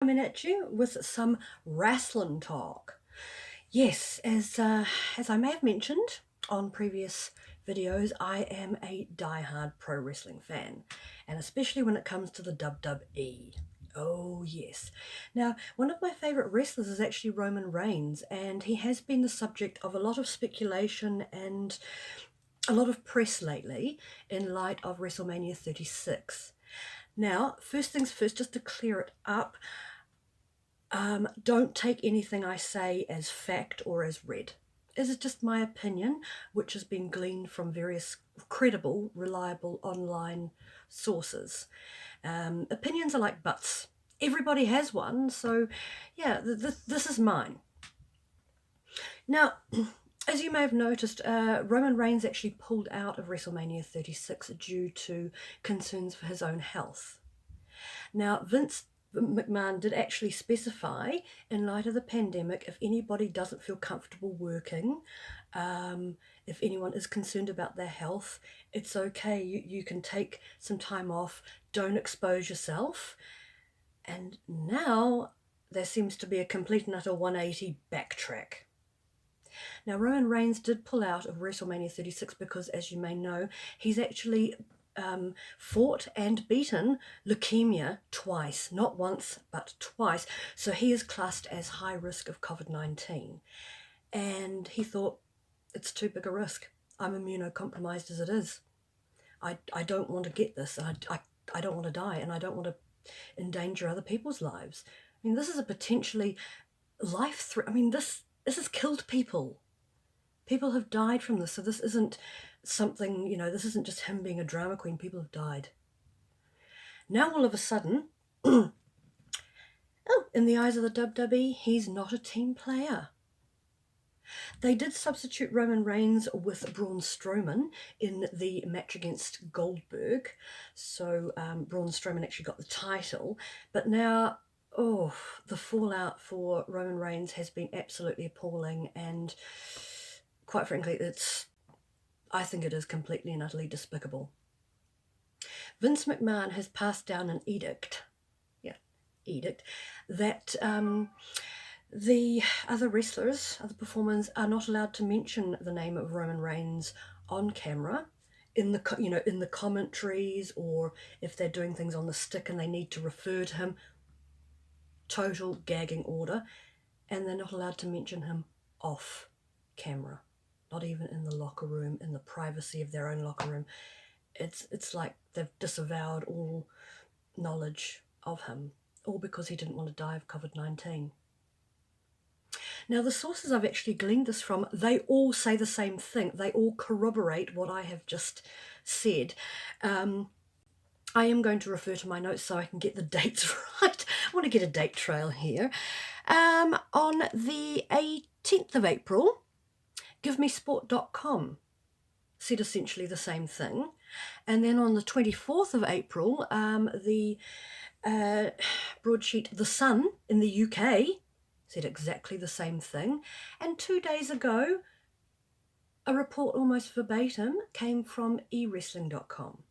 Coming at you with some Wrasslin Talk. Yes, as I may have mentioned on previous videos, I am a die-hard pro wrestling fan, and especially when it comes to the WWE. Oh yes. Now, one of my favourite wrestlers is actually Roman Reigns, and he has been the subject of a lot of speculation and a lot of press lately in light of Wrestlemania 36. Now, first things first, just to clear it up, don't take anything I say as fact or as read. This is just my opinion, which has been gleaned from various credible, reliable online sources. Opinions are like butts. Everybody has one, so yeah, this is mine. Now, as you may have noticed, Roman Reigns actually pulled out of WrestleMania 36 due to concerns for his own health. Now, Vince McMahon did actually specify, in light of the pandemic, if anybody doesn't feel comfortable working, if anyone is concerned about their health, it's okay. You can take some time off. Don't expose yourself. And now there seems to be a complete and utter 180 backtrack. Now, Roman Reigns did pull out of WrestleMania 36 because, as you may know, he's actually fought and beaten leukemia twice, not once, but twice. So he is classed as high risk of COVID-19. And he thought, it's too big a risk. I'm immunocompromised as it is. I don't want to get this. I don't want to die, and I don't want to endanger other people's lives. I mean, this is a potentially life-threatening. I mean, this has killed people. People have died from this, so this isn't something, this isn't just him being a drama queen. People have died. Now all of a sudden, in the eyes of the WWE, he's not a team player. They did substitute Roman Reigns with Braun Strowman in the match against Goldberg, so Braun Strowman actually got the title, but now, the fallout for Roman Reigns has been absolutely appalling, and quite frankly, I think it is completely and utterly despicable. Vince McMahon has passed down an edict that the other wrestlers, other performers, are not allowed to mention the name of Roman Reigns on camera in the commentaries, or if they're doing things on the stick and they need to refer to him. Total gagging order, and they're not allowed to mention him off camera. Not even in the locker room, in the privacy of their own locker room. It's like they've disavowed all knowledge of him, all because he didn't want to die of COVID-19. Now, the sources I've actually gleaned this from, they all say the same thing. They all corroborate what I have just said. I am going to refer to my notes so I can get the dates right. I want to get a date trail here. On the 18th of April, GiveMeSport.com said essentially the same thing. And then on the 24th of April, the broadsheet The Sun in the UK said exactly the same thing. And 2 days ago, a report almost verbatim came from eWrestling.com.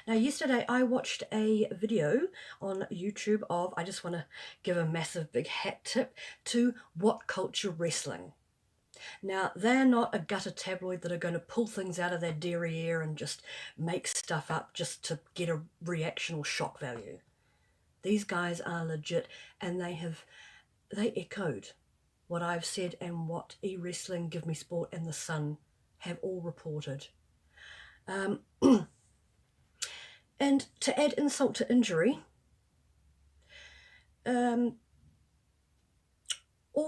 Now, yesterday I watched a video on YouTube of, I just want to give a massive big hat tip to What Culture Wrestling. Now, they're not a gutter tabloid that are going to pull things out of their derriere and just make stuff up just to get a reaction or shock value. These guys are legit, and they echoed what I've said and what eWrestling, Give Me Sport, and The Sun have all reported. And to add insult to injury, all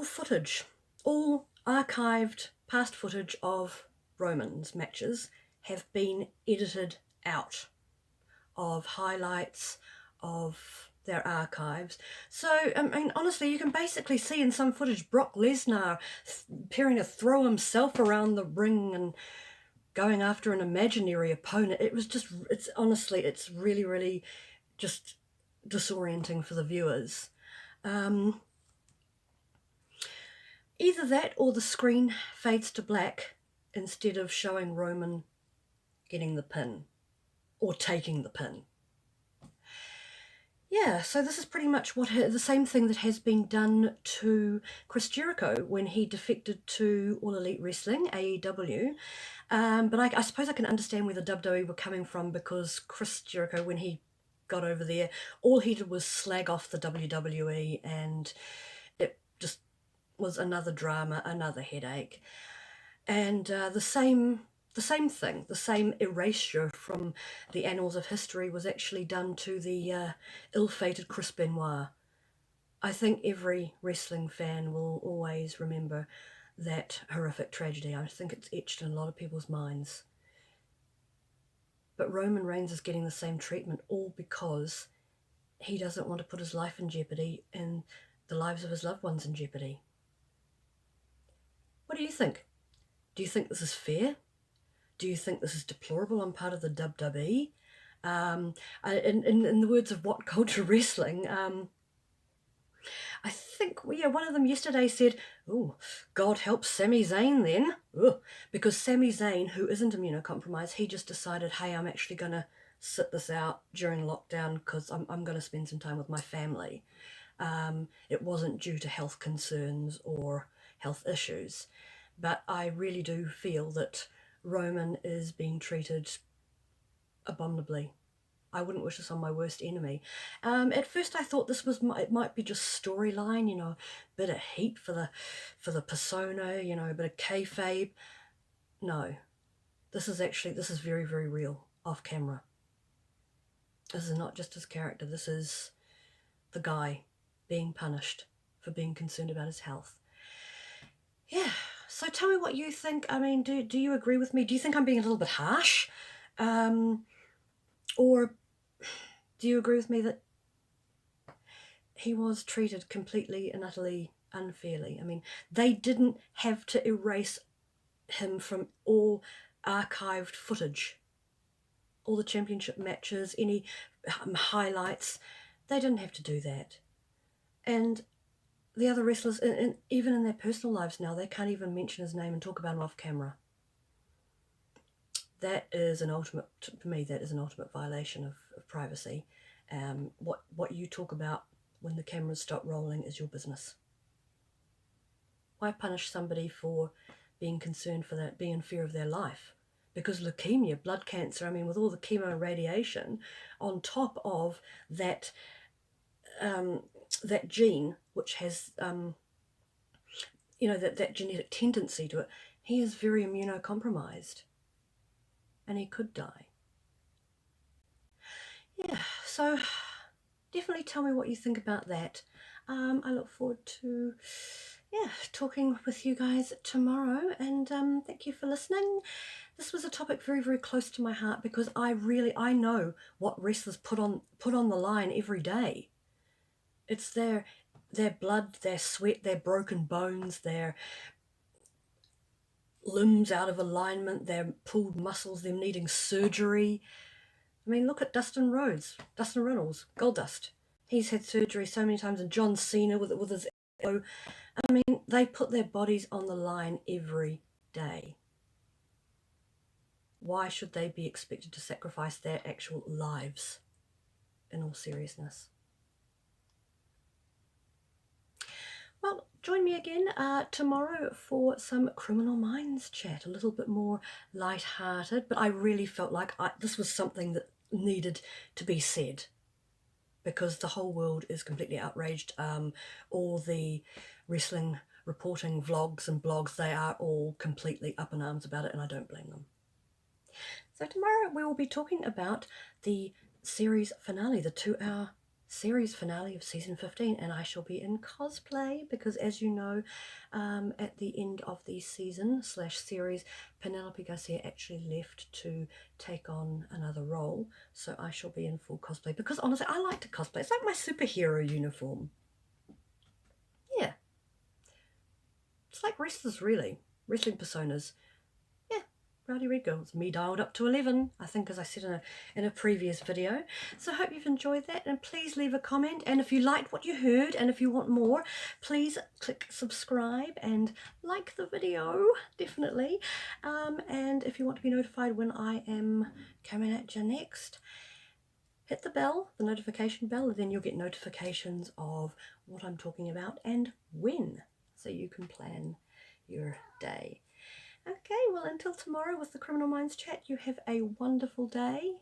footage, all archived past footage of Roman's matches have been edited out of highlights of their archives. So, I mean, honestly, you can basically see in some footage Brock Lesnar appearing to throw himself around the ring and going after an imaginary opponent. It's really, really just disorienting for the viewers. Either that or the screen fades to black instead of showing Roman getting the pin or taking the pin. Yeah, so this is pretty much the same thing that has been done to Chris Jericho when he defected to All Elite Wrestling, AEW. But I suppose I can understand where the WWE were coming from, because Chris Jericho, when he got over there, all he did was slag off the WWE, and it just was another drama, another headache. And the same thing, the same erasure from the annals of history was actually done to the ill-fated Chris Benoit. I think every wrestling fan will always remember that horrific tragedy. I think it's etched in a lot of people's minds. But Roman Reigns is getting the same treatment, all because he doesn't want to put his life in jeopardy and the lives of his loved ones in jeopardy. What do you think? Do you think this is fair? Do you think this is deplorable on part of the WWE? In the words of What Culture Wrestling, I think, yeah, one of them yesterday said, "Oh, God help Sami Zayn then." Ugh. Because Sami Zayn, who isn't immunocompromised, he just decided, hey, I'm actually going to sit this out during lockdown because I'm going to spend some time with my family. It wasn't due to health concerns or health issues. But I really do feel that Roman is being treated abominably. I wouldn't wish this on my worst enemy. At first I thought it might be just storyline, a bit of heat for the persona, a bit of kayfabe. No, this is very, very real off camera. This is not just his character. This is the guy being punished for being concerned about his health. Yeah. So tell me what you think. I mean, do you agree with me? Do you think I'm being a little bit harsh? Or do you agree with me that he was treated completely and utterly unfairly? I mean, they didn't have to erase him from all archived footage, all the championship matches, any highlights. They didn't have to do that. And the other wrestlers, even in their personal lives now, they can't even mention his name and talk about him off camera. That is for me, that is an ultimate violation of privacy. What you talk about when the cameras stop rolling is your business. Why punish somebody for being concerned for that, being in fear of their life? Because leukemia, blood cancer, I mean, with all the chemo and radiation, on top of that, that gene, which has, that genetic tendency to it, he is very immunocompromised. And he could die. Yeah, so definitely tell me what you think about that. I look forward to talking with you guys tomorrow, and thank you for listening. This was a topic very, very close to my heart, because I know what wrestlers put on the line every day. It's their blood, their sweat, their broken bones, their limbs out of alignment, their pulled muscles, them needing surgery. I mean, look at Dustin Reynolds, Goldust. He's had surgery so many times, and John Cena with his elbow. I mean, they put their bodies on the line every day. Why should they be expected to sacrifice their actual lives, in all seriousness? Well, join me again tomorrow for some Criminal Minds chat, a little bit more light-hearted, but I really felt like this was something that needed to be said, because the whole world is completely outraged. All the wrestling reporting vlogs and blogs, they are all completely up in arms about it, and I don't blame them. So tomorrow we will be talking about the series finale, the 2-hour series finale of season 15, and I shall be in cosplay because, as you know, at the end of the season/series, Penelope Garcia actually left to take on another role, so I shall be in full cosplay because honestly I like to cosplay. It's like my superhero uniform. Yeah, it's like wrestlers, really, wrestling personas. Rowdy ReidGirl. It's me dialed up to 11, I think, as I said in a previous video. So I hope you've enjoyed that, and please leave a comment, and if you liked what you heard and if you want more, please click subscribe and like the video, definitely. And if you want to be notified when I am coming at you next, hit the bell, the notification bell, and then you'll get notifications of what I'm talking about and when, so you can plan your day. Okay, well, until tomorrow with the Criminal Minds Chat, you have a wonderful day.